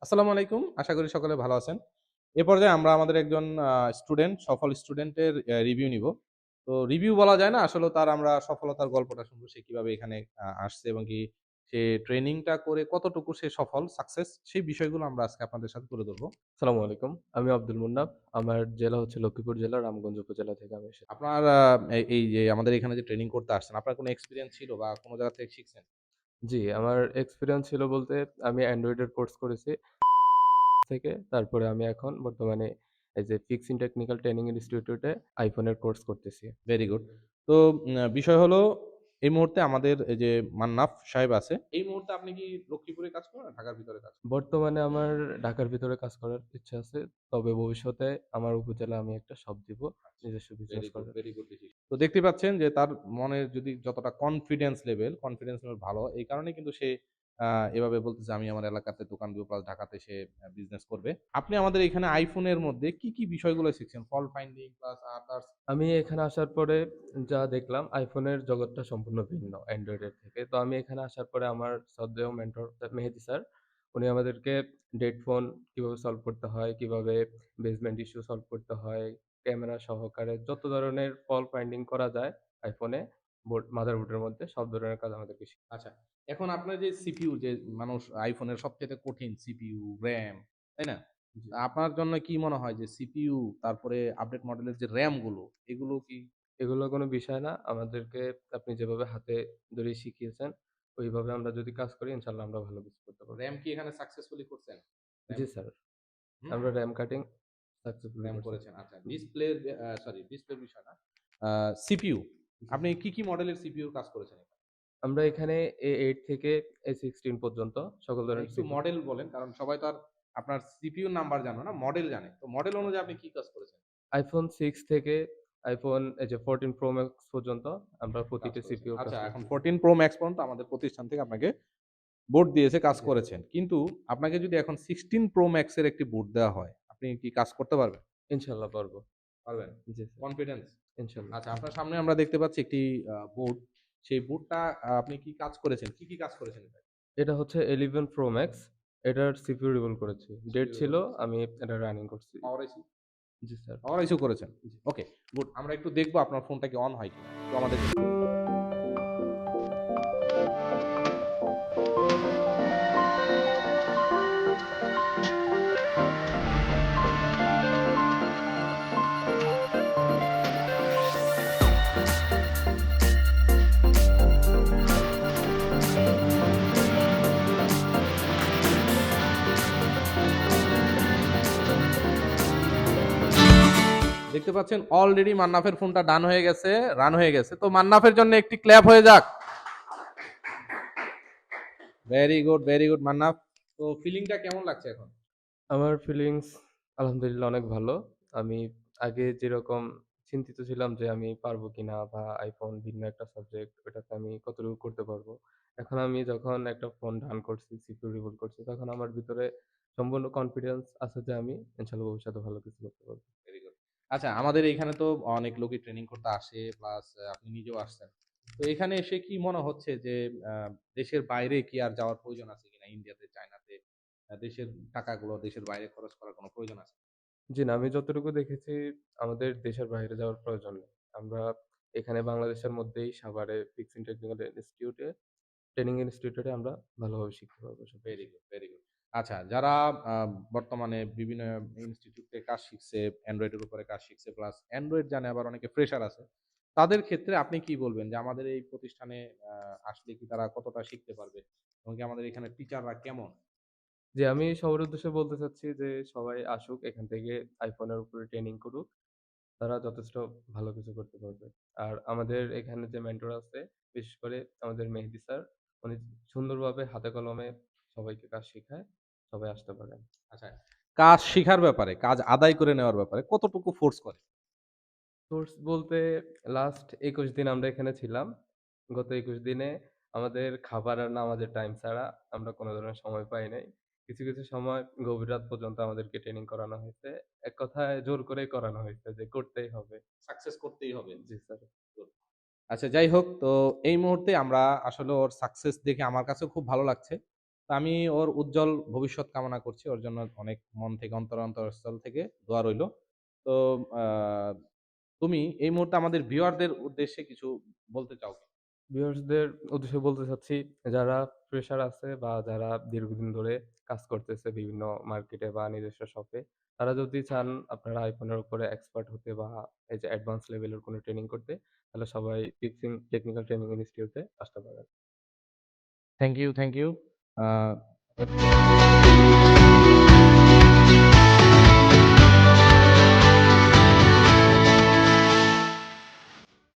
আসসালামু আলাইকুম। আশা করি সকলে ভালো আছেন। এ পর্যায়ে আমরা আমাদের একজন সফল স্টুডেন্টের রিভিউ নিবো। তো রিভিউ বলা যায় না, আসলেও তার আমরা সফলতার গল্পটা শুনবো। সে কিভাবে এখানে আসছে এবং কি সে ট্রেনিংটা করে কতটুকু সে সাকসেস সেই বিষয়গুলো আমরা আজকে আপনাদের সাথে তুলে ধরবো। আসসালামু আলাইকুম। আমি আব্দুল মুন্নাফ। আমার জেলা হচ্ছে লক্ষ্মীপুর জেলা রামগঞ্জ উপজেলা থেকে আমি এসেছি। আপনার এই যে আমাদের এখানে যে ট্রেনিং করতে আসছেন, আপনার কোনো এক্সপেরিয়েন্স ছিল বা কোনো জায়গা থেকে শিখছেন? জি, আমার এক্সপেরিয়েন্স ছিল বলতে আমি অ্যান্ড্রয়েড এর কোর্স করেছি থেকে। তারপরে আমি এখন বর্তমানে এই যে ফিক্সিং টেকনিক্যাল ট্রেনিং ইনস্টিটিউটে iPhone এর কোর্স করতেছি। Very good. তো বিষয় হলো এই মুহূর্তে আমাদের এই যে মান্নাফ সাহেব আছে। এই মুহূর্তে আপনি কি লক্ষ্মীপুরে কাজ করেন না ঢাকার ভিতরে কাজ করেন? বর্তমানে আমার ঢাকার ভিতরে কাজ করার ইচ্ছা আছে। তবে ভবিষ্যতে আমার উপজেলায় আমি একটা শপ দিব নিজস্ব বিজনেস ভেরি গুড, করার। Very good decision. তো দেখতে পাচ্ছেন যে তার মনে যদি যতটা কনফিডেন্স লেভেল ভালো। এই কারণেই কিন্তু সে আ এভাবে বলতেছে আমি আমার এলাকাতে দোকান দিব প্লাস ঢাকাতে সে বিজনেস করবে। আপনি আমাদের এখানে iPhone এর মধ্যে কি বিষয়গুলো শিখছেন? Fault finding plus others. আমি এখানে আসার পরে যা দেখলাম iPhone এর জগৎটা সম্পূর্ণ ভিন্ন Android এর থেকে। তো আমি এখানে আসার পরে আমার শ্রদ্ধেয় মেন্টর মেহেদী স্যার, উনি আমাদেরকে ডেড ফোন কিভাবে সলভ করতে হয়, কিভাবে বেসমেন্ট ইস্যু সলভ করতে হয়, ক্যামেরা সহকারে যত ধরনের ফল্ট ফাইন্ডিং করা যায় iPhone এ মাদারবোর্ডের মধ্যে সব ধরনের কাজ আমাদেরকে আচ্ছা। এখন আপনার যে সিপিইউ যে মানুষ iPhone এর সবচাইতে কঠিন সিপিইউ, RAM, তাই না? জি। আপনার জন্য কি মনে হয় যে সিপিইউ তারপরে আপডেট মডেলের যে RAM গুলো এগুলো কি এগুলো কোনো বিষয় না। আমাদেরকে আপনি যেভাবে হাতে ধরে শিখিয়েছেন, ওইভাবে আমরা যদি কাজ করি ইনশাআল্লাহ আমরা ভালো কিছু করতে পারব। RAM কি এখানে সাকসেসফুলি করছেন? RAM জি স্যার। হুম? আমরা র‍্যাম কাটিং সাকসেসফুলি RAM করছি। করেছেন। আচ্ছা। ডিসপ্লের বিষয় না। আ সিপিইউ জি আপনি স্যার। কি মডেলের সিপিইউ কাজ করেছেন এখানে? আমরা এখানে A8 থেকে A16 পর্যন্ত সকল ধরনের একটু সিপি মডেল বলেন, কারণ সবাই তো আর আপনার সিপিইউ নাম্বার জানে না, মডেল জানে। তো মডেল অনুযায়ী আপনি কি কাজ করেছেন? iPhone 6 থেকে iPhone এই যে 14 Pro Max পর্যন্ত আমরা কাজ প্রতিটা করেছেন। সিপিইউ কাজ আচ্ছা, এখন করছি। 14 Pro Max পর্যন্ত আমাদের প্রতিষ্ঠান থেকে আপনাকে বোর্ড দিয়েছে, কাজ জি স্যার। করেছেন। কিন্তু আপনাকে যদি এখন 16 Pro Max এর একটি বোর্ড দেওয়া হয়, আপনি কি কাজ করতে পারবেন? ইনশাআল্লাহ পারব। পারবেন? জি স্যার। কনফিডেন্স? ইনশাআল্লাহ। আচ্ছা, আপনার সামনে আমরা দেখতে পাচ্ছি একটি বোর্ড। সেই বোর্ডটা আপনি কি কাজ করেছেন? কি কাজ করেছেন এটায়? এটা হচ্ছে 11 Pro Max। এটার সিপিইউ রিভল করেছি। ডেট সিপিইউ ছিল, রিভল করেছেন। আমি এটা রানিং করছি। পাওয়ার আইসি? জি স্যার। পাওয়ার আইসিও করেছেন? জি। ওকে, গুড। আমরা একটু দেখবো আপনার ফোনটা কি অন হয় কিনা। একটু আমাদের দেখতে পাচ্ছেন অলরেডি মান্নাফের ফোনটা ডান হয়ে গেছে, রান হয়ে গেছে। তো মান্নাফের জন্য একটি ক্ল্যাপ হয়ে যাক। Very good Mannaf. তো ফিলিংটা কেমন লাগছে এখন? আমার ফিলিংস আলহামদুলিল্লাহ অনেক ভালো। আমি আগে যেরকম চিন্তিত ছিলাম যে আমি পারবো কিনা বা iPhone ভিন্ন একটা সাবজেক্ট, ওটাতে আমি কতটুকু করতে পারবো। এখন আমি যখন একটা ফোন রান করছি, সিকিউর রিবুট করছি, তখন আমার ভিতরে সম্পূর্ণ কনফিডেন্স আছে যে আমি ইনশাআল্লাহ ভবিষ্যতে ভালো কিছু করতে পারবো। Very good. আচ্ছা, আমাদের এইখানে তো অনেক লোকই ট্রেনিং করতে আসে, প্লাস আপনি নিজেও আসছেন। তো এখানে এসে কি মনে হচ্ছে যে আ দেশের বাইরে কি আর যাওয়ার প্রয়োজন আছে কিনা? ইন্ডিয়াতে, চায়নাতে দেশের টাকাগুলো দেশের বাইরে খরচ করার কোনো প্রয়োজন আছে? জি না, আমি যতটুকু দেখেছি আমাদের দেশের বাইরে যাওয়ার প্রয়োজন নেই। আমরা এখানে বাংলাদেশের মধ্যেই সাভারে ফিক্সিং টেকনিক্যাল ট্রেনিং ইনস্টিটিউটে আমরা ভালোভাবে শিখতে পারবো ভেরি সবকিছু। Good, very good. আচ্ছা, যারা আ বর্তমানে বিভিন্ন ইনস্টিটিউটে কাজ শিখছে, অ্যান্ড্রয়েড এর উপরে কাজ শিখছে, প্লাস অ্যান্ড্রয়েড জানে, আবার অনেকে ফ্রেশার আছে। তাদের ক্ষেত্রে আপনি কি বলবেন যে আমাদের এই প্রতিষ্ঠানে আ আসলে কি তারা কতটা শিখতে পারবে? এবং কি আমাদের এখানে টিচাররা কেমন? জি, আমি সবার উদ্দেশ্যে বলতে চাচ্ছি যে সবাই আসুক এখান থেকে iPhone এর উপরে ট্রেনিং করুক। তারা যথেষ্ট ভালো কিছু করতে পারবে। আর আমাদের এখানে যে মেন্টর আছে, বিশেষ করে আমাদের মেহেদী স্যার, উনি সুন্দরভাবে হাতে কলমে সবাইকে কাজ শিখায়। সবাই আসতে পারেন। আচ্ছা, কাজ শিখার ব্যাপারে, কাজ আদায় করে নেওয়ার ব্যাপারে কতটুকু ফোর্স করে? সোর্স বলতে লাস্ট ২১ দিন আমরা এখানে ছিলাম। গত ২১ দিনে আমাদের খাবার আর নামাজের টাইম ছাড়া আমরা কোন ধরনের সময় পাই নাই। কিছু সময় গভীর রাত পর্যন্ত আমাদেরকে ট্রেনিং করানো হয়েছে। এক কথায় জোর করেই করানো হয়েছে যে করতেই হবে। সাকসেস করতেই হবে। জি স্যার। গুড। আচ্ছা, যাই হোক, তো এই মুহূর্তে আমরা আসলে ওর সাকসেস দেখে আমার কাছেও খুব ভালো লাগছে। তো আমি ওর উজ্জ্বল ভবিষ্যৎ কামনা করছি। ওর জন্য অনেক মন থেকে অন্তরস্থল থেকে দোয়া রইলো। তো আ তুমি এই মুহূর্তে আমাদের ভিউয়ারদের উদ্দেশ্যে কিছু বলতে চাও কি? ভিউয়ার্সদের উদ্দেশ্যে বলতে চাচ্ছি, যারা ফ্রেশার আছে বা যারা দীর্ঘদিন ধরে কাজ করতেছে বিভিন্ন মার্কেটে বা নিজস্ব শপে, তারা যদি চান আপনারা iPhone এর উপরে এক্সপার্ট হতে বা এই যে অ্যাডভান্স লেভেলের কোনো ট্রেনিং করতে, তাহলে সবাই টেকনিক্যাল ট্রেনিং ইনস্টিটিউটে আসতে পারেন। Thank you, thank you. A